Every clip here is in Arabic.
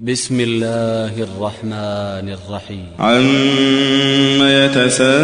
بسم الله الرحمن الرحيم. عما يتساءلون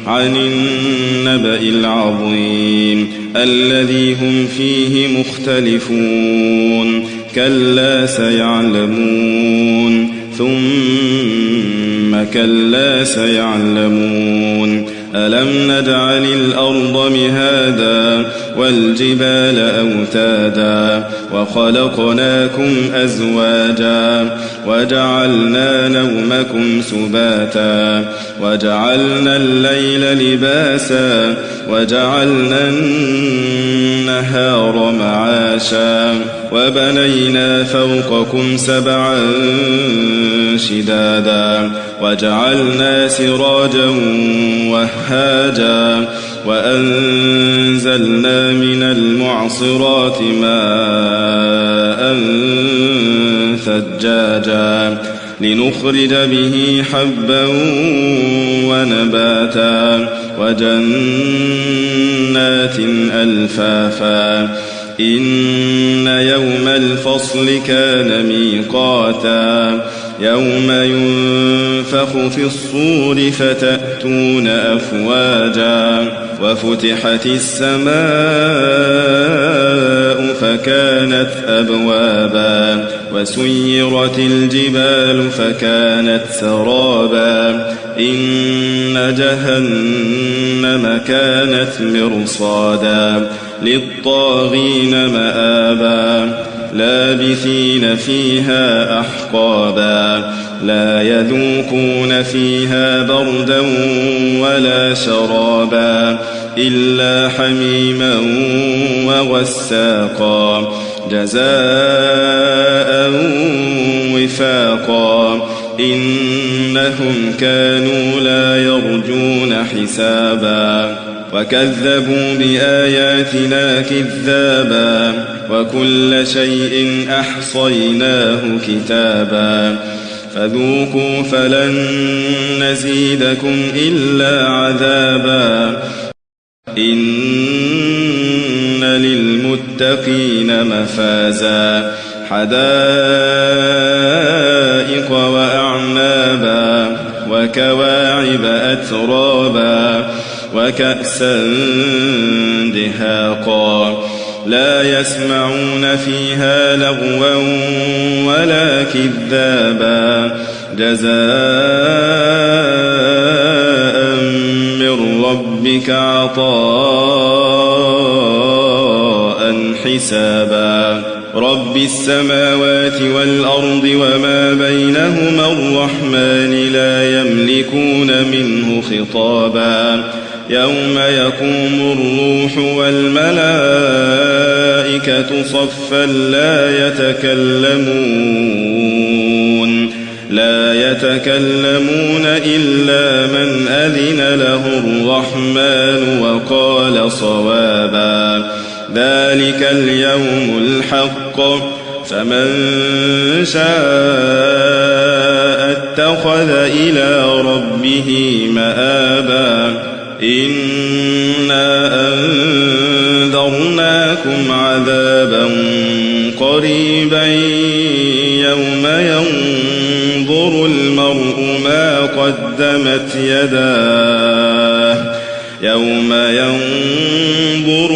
عن النبأ العظيم الذي هم فيه مختلفون كلا سيعلمون ثم كلا سيعلمون ألم نجعل الأرض مهادا والجبال أوتادا وخلقناكم أزواجا وجعلنا نومكم سباتا وجعلنا الليل لباسا وجعلنا النهار معاشا وبنينا فوقكم سبعا شدادا وجعلنا سراجا وهاجا وأنزلنا من المعصرات ماء ثجاجا لنخرج به حبا ونباتا وجنات ألفافا إن يوم الفصل كان ميقاتا يوم ينفخ في الصور فتأتون أفواجا وفتحت السماء فكانت أبوابا وسيرت الجبال فكانت سرابا إن جهنم كانت مرصادا للطاغين مآبا لابثين فيها أحقابا لا يذوقون فيها بردا ولا شرابا إلا حميما وغساقا جزاء وفاقا إنهم كانوا لا يرجون حسابا وكذبوا بآياتنا كذابا وكل شيء أحصيناه كتابا فذوقوا فلن نزيدكم إلا عذابا إن للمتقين مفازا حدائق وأعنابا وكواعب أترابا وكأسا دهاقا لا يسمعون فيها لغوا ولا كذابا جزاء من ربك عطاء حسابا رب السماوات والأرض وما بينهما الرحمن لا يملكون منه خطابا يوم يقوم الروح والملائكة صفا لا يتكلمون إلا من أذن له الرحمن وقال صوابا ذلك اليوم الحق فمن شاء اتخذ إلى ربه مآبا إنا أنذرناكم عذابا قريبا يوم ينظر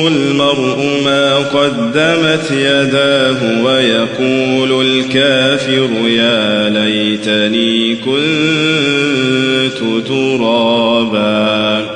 المرء ما قدمت يداه ويقول الكافر يا ليتني كنت ترابا.